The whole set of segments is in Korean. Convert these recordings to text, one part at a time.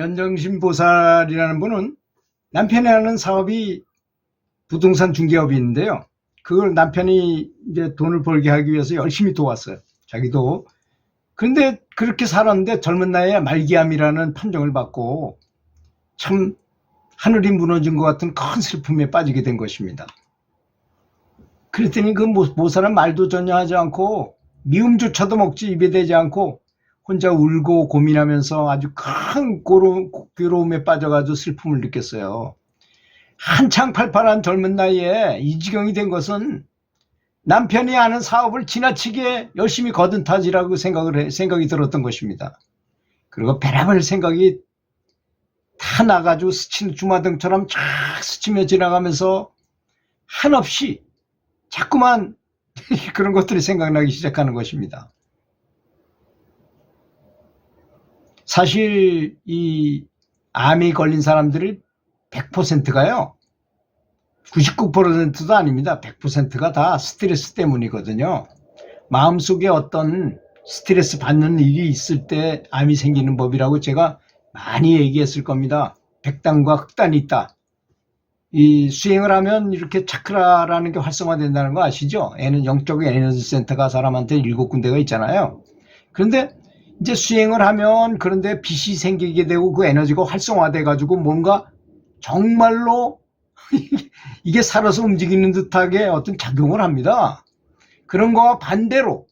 연정신 보살이라는 분은 남편이 하는 사업이 부동산 중개업이 있는데요. 그걸 남편이 이제 돈을 벌게 하기 위해서 열심히 도왔어요. 자기도. 그런데 그렇게 살았는데 젊은 나이에 말기암이라는 판정을 받고 참 하늘이 무너진 것 같은 큰 슬픔에 빠지게 된 것입니다. 그랬더니 그 보살은 말도 전혀 하지 않고 미움조차도 먹지 입에 대지 않고 혼자 울고 고민하면서 아주 큰 괴로움에 빠져가지고 슬픔을 느꼈어요. 한창 팔팔한 젊은 나이에 이 지경이 된 것은 남편이 하는 사업을 지나치게 열심히 거둔타지라고 생각이 들었던 것입니다. 그리고 별의별 생각이 다 나가지고 스치는 주마등처럼 쫙 스치며 지나가면서 한없이 자꾸만 그런 것들이 생각나기 시작하는 것입니다. 사실 이 암이 걸린 사람들이 100%가요. 99%도 아닙니다. 100%가 다 스트레스 때문이거든요. 마음속에 어떤 스트레스 받는 일이 있을 때 암이 생기는 법이라고 제가 많이 얘기했을 겁니다. 백단과 흑단이 있다. 이 수행을 하면 이렇게 차크라라는 게 활성화된다는 거 아시죠? 영적 에너지 센터가 사람한테 7군데가 있잖아요. 그런데 이제 수행을 하면 그런데 빛이 생기게 되고 그 에너지가 활성화돼 가지고 뭔가 정말로 이게 살아서 움직이는 듯하게 어떤 작용을 합니다. 그런 거와 반대로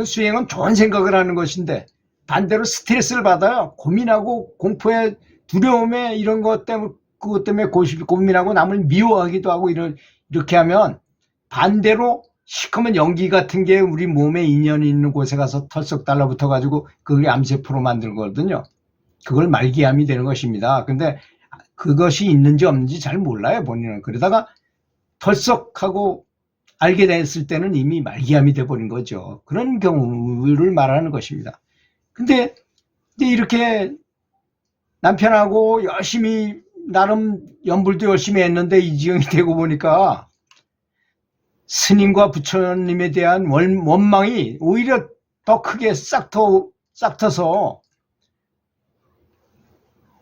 수행은 좋은 생각을 하는 것인데 반대로 스트레스를 받아요. 고민하고 공포에 두려움에 이런 것 때문에 그것 때문에 고민하고 남을 미워하기도 하고 이렇게 하면 반대로 시커먼 연기 같은 게 우리 몸에 인연이 있는 곳에 가서 털썩 달라붙어 가지고 그걸 암세포로 만든 거거든요. 그걸 말기암이 되는 것입니다. 근데 그것이 있는지 없는지 잘 몰라요, 본인은. 그러다가 털썩하고 알게 됐을 때는 이미 말기암이 돼버린 거죠. 그런 경우를 말하는 것입니다. 근데 이제 이렇게 남편하고 열심히 나름 연불도 열심히 했는데 이 지경이 되고 보니까 스님과 부처님에 대한 원망이 오히려 더 크게 싹 터서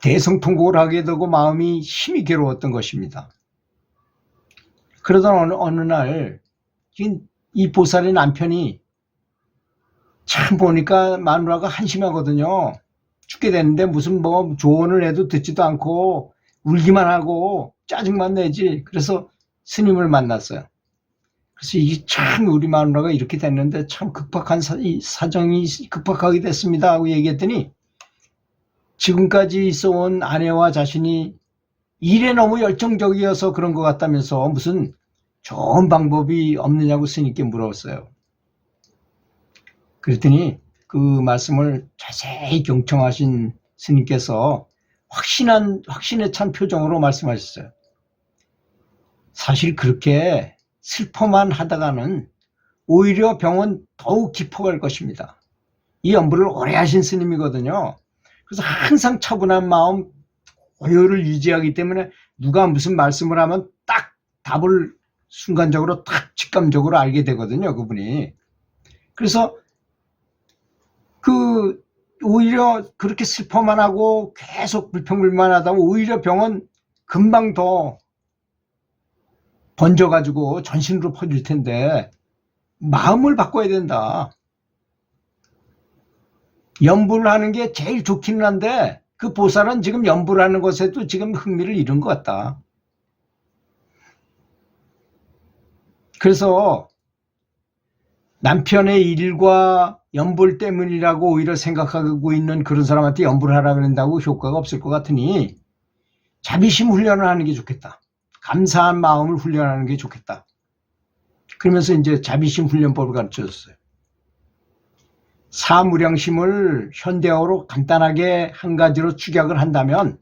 대성통곡을 하게 되고 마음이 힘이 괴로웠던 것입니다. 그러던 어느 날 이 보살의 남편이 참 보니까 마누라가 한심하거든요. 죽게 됐는데 무슨 뭐 조언을 해도 듣지도 않고 울기만 하고 짜증만 내지. 그래서 스님을 만났어요. 그래서 이게 참 우리 마누라가 이렇게 됐는데 참 급박한 사정이 급박하게 됐습니다 하고 얘기했더니 지금까지 있어온 아내와 자신이 일에 너무 열정적이어서 그런 것 같다면서 무슨 좋은 방법이 없느냐고 스님께 물었어요. 그랬더니 그 말씀을 자세히 경청하신 스님께서 확신에 찬 표정으로 말씀하셨어요. 사실 그렇게 슬퍼만 하다가는 오히려 병은 더욱 깊어갈 것입니다. 이 연불을 오래 하신 스님이거든요. 그래서 항상 차분한 마음, 고요를 유지하기 때문에 누가 무슨 말씀을 하면 딱 답을 순간적으로 딱 직감적으로 알게 되거든요, 그분이. 그래서 오히려 그렇게 슬퍼만 하고 계속 불평불만 하다 보면 오히려 병은 금방 더 번져가지고 전신으로 퍼질 텐데 마음을 바꿔야 된다. 연불을 하는 게 제일 좋기는 한데 그 보살은 지금 연불을 하는 것에도 지금 흥미를 잃은 것 같다. 그래서 남편의 일과 연불 때문이라고 오히려 생각하고 있는 그런 사람한테 연불을 하라 그런다고 효과가 없을 것 같으니 자비심 훈련을 하는 게 좋겠다. 감사한 마음을 훈련하는 게 좋겠다. 그러면서 이제 자비심 훈련법을 가르쳐줬어요. 사무량심을 현대어로 간단하게 한 가지로 축약을 한다면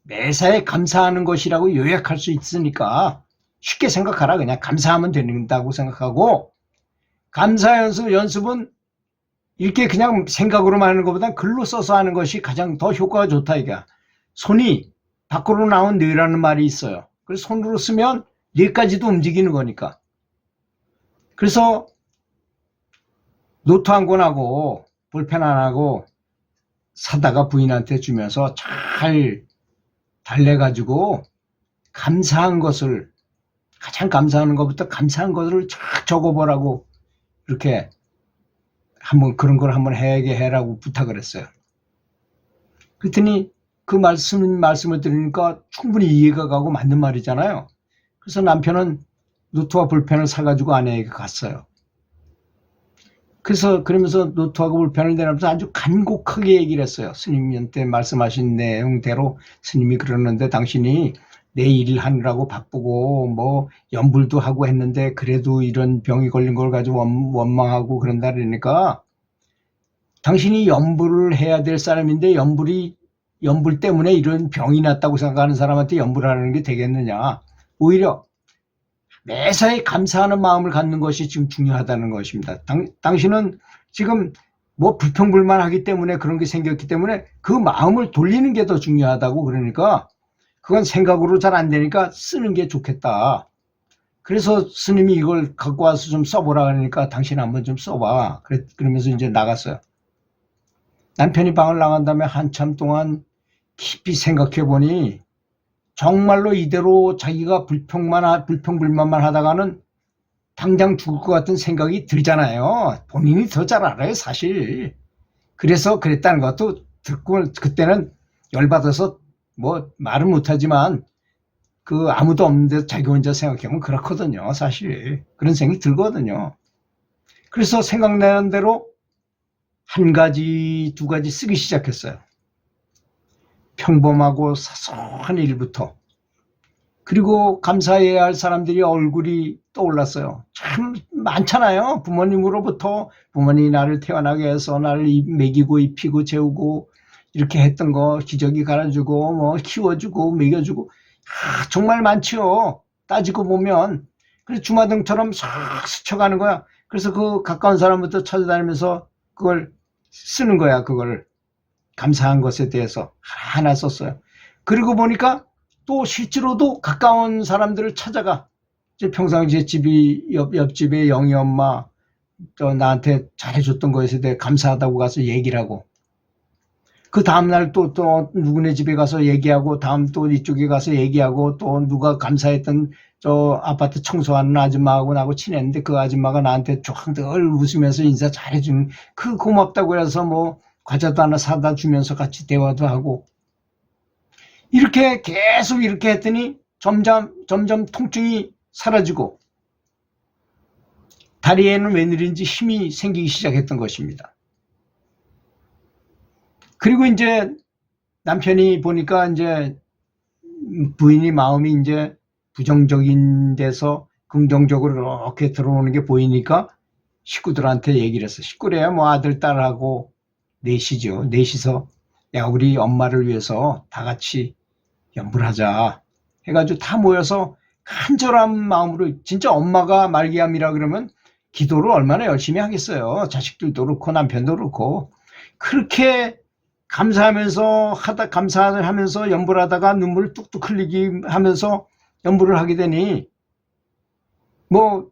매사에 감사하는 것이라고 요약할 수 있으니까 쉽게 생각하라. 그냥 감사하면 된다고 생각하고 감사 연습은 이렇게 그냥 생각으로만 하는 것보다 글로 써서 하는 것이 가장 더 효과가 좋다 이거야. 손이 밖으로 나온 뇌라는 말이 있어요. 그래서 손으로 쓰면 뇌까지도 움직이는 거니까. 그래서 노트 한 권하고 볼펜 하나하고 사다가 부인한테 주면서 잘 달래가지고 감사한 것을, 가장 감사하는 것부터 감사한 것을 쫙 적어보라고 이렇게 한번 그런 걸 한번 해야게 해라고 부탁을 했어요. 그랬더니 그 말씀을 들으니까 충분히 이해가 가고 맞는 말이잖아요. 그래서 남편은 노트와 볼펜을 사가지고 아내에게 갔어요. 그래서 그러면서 노트하고 볼펜을 내놓으면서 아주 간곡하게 얘기를 했어요. 스님한테 말씀하신 내용대로 스님이 그러는데 당신이 내 일 하느라고 바쁘고 뭐 연불도 하고 했는데 그래도 이런 병이 걸린 걸 가지고 원망하고 그런다 그러니까 당신이 연불을 해야 될 사람인데 연불 때문에 이런 병이 났다고 생각하는 사람한테 연불하는 게 되겠느냐. 오히려 매사에 감사하는 마음을 갖는 것이 지금 중요하다는 것입니다. 당신은 지금 뭐 불평불만하기 때문에 그런 게 생겼기 때문에 그 마음을 돌리는 게 더 중요하다고. 그러니까 그건 생각으로 잘 안 되니까 쓰는 게 좋겠다. 그래서 스님이 이걸 갖고 와서 좀 써보라 그러니까 당신 한번 좀 써봐. 그러면서 이제 나갔어요. 남편이 방을 나간 다음에 한참 동안 깊이 생각해 보니 정말로 이대로 자기가 불평불만만 하다가는 당장 죽을 것 같은 생각이 들잖아요. 본인이 더 잘 알아요, 사실. 그래서 그랬다는 것도 듣고 그때는 열받아서 뭐 말은 못하지만 그 아무도 없는데 자기 혼자 생각해보면 그렇거든요, 사실. 그런 생각이 들거든요. 그래서 생각나는 대로 한 가지, 두 가지 쓰기 시작했어요. 평범하고 사소한 일부터. 그리고 감사해야 할 사람들이 얼굴이 떠올랐어요. 참 많잖아요. 부모님으로부터 부모님이 나를 태어나게 해서 나를 먹이고 입히고 재우고 이렇게 했던 거 기저귀 갈아주고 뭐 키워주고 먹여주고 정말 많지요. 따지고 보면. 그래서 주마등처럼 싹 스쳐가는 거야. 그래서 그 가까운 사람부터 찾아다니면서 그걸 쓰는 거야. 그걸 감사한 것에 대해서 하나 썼어요. 그리고 보니까 또 실제로도 가까운 사람들을 찾아가. 평상시에 옆집에 영희 엄마 또 나한테 잘해줬던 것에 대해 감사하다고 가서 얘기를 하고, 그 다음날 또 누구네 집에 가서 얘기하고, 다음 또 이쪽에 가서 얘기하고, 또 누가 감사했던 저 아파트 청소하는 아줌마하고 나하고 친했는데 그 아줌마가 나한테 늘 웃으면서 인사 잘해주는 그 고맙다고 해서 뭐 과자도 하나 사다 주면서 같이 대화도 하고, 이렇게 계속 이렇게 했더니 점점 통증이 사라지고 다리에는 웬일인지 힘이 생기기 시작했던 것입니다. 그리고 이제 남편이 보니까 이제 부인이 마음이 이제 부정적인 데서 긍정적으로 이렇게 들어오는 게 보이니까 식구들한테 얘기를 했어. 식구래야 뭐 아들, 딸하고 넷이죠. 넷이서 야, 우리 엄마를 위해서 다 같이 연불하자 해가지고 다 모여서 간절한 마음으로, 진짜 엄마가 말기암이라 그러면 기도를 얼마나 열심히 하겠어요. 자식들도 그렇고 남편도 그렇고. 그렇게 감사하면서 감사를 하면서 연불하다가 눈물을 뚝뚝 흘리기 하면서 연불을 하게 되니 뭐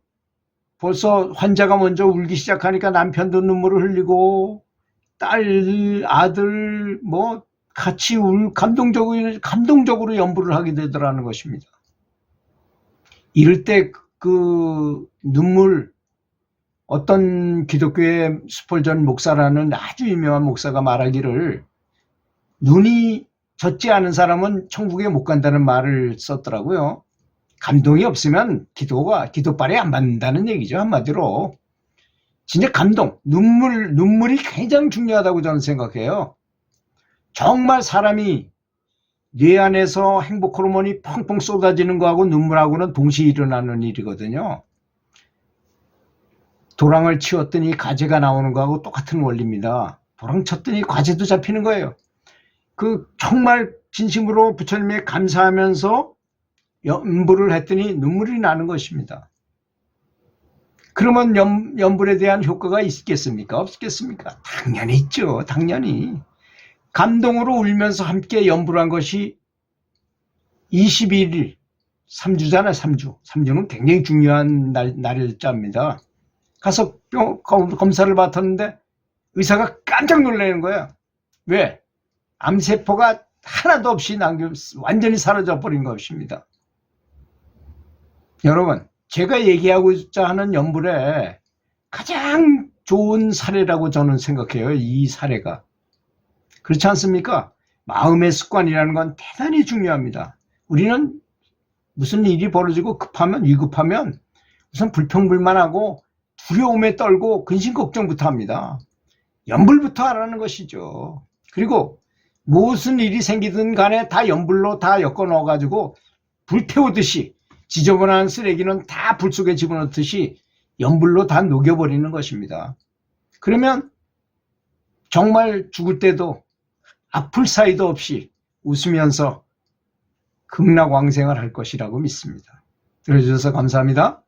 벌써 환자가 먼저 울기 시작하니까 남편도 눈물을 흘리고 딸, 아들 뭐 같이 감동적으로 연불을 하게 되더라는 것입니다. 이럴 때 그 눈물, 어떤 기독교의 스폴전 목사라는 아주 유명한 목사가 말하기를 눈이 젖지 않은 사람은 천국에 못 간다는 말을 썼더라고요. 감동이 없으면 기도빨이 안 받는다는 얘기죠, 한마디로. 진짜 감동, 눈물이 굉장히 중요하다고 저는 생각해요. 정말 사람이 뇌 안에서 행복 호르몬이 펑펑 쏟아지는 거하고 눈물하고는 동시에 일어나는 일이거든요. 도랑을 치웠더니 가재가 나오는 거하고 똑같은 원리입니다. 도랑 쳤더니 가재도 잡히는 거예요. 정말 진심으로 부처님에 감사하면서 연불을 했더니 눈물이 나는 것입니다. 그러면 연불에 대한 효과가 있겠습니까? 없겠습니까? 당연히 있죠. 당연히. 감동으로 울면서 함께 연불한 것이 21일, 3주잖아요. 3주는 굉장히 중요한 날짜입니다. 가서 검사를 받았는데 의사가 깜짝 놀라는 거야. 왜? 암세포가 하나도 없이 완전히 사라져 버린 것입니다. 여러분, 제가 얘기하고자 하는 연불의 가장 좋은 사례라고 저는 생각해요. 이 사례가. 그렇지 않습니까? 마음의 습관이라는 건 대단히 중요합니다. 우리는 무슨 일이 벌어지고 위급하면 우선 불평불만하고 두려움에 떨고 근심 걱정부터 합니다. 연불부터 하라는 것이죠. 그리고 무슨 일이 생기든 간에 다 연불로 다 엮어 넣어가지고 불태우듯이 지저분한 쓰레기는 다 불 속에 집어넣듯이 연불로 다 녹여버리는 것입니다. 그러면 정말 죽을 때도 아플 사이도 없이 웃으면서 극락왕생을 할 것이라고 믿습니다. 들어주셔서 감사합니다.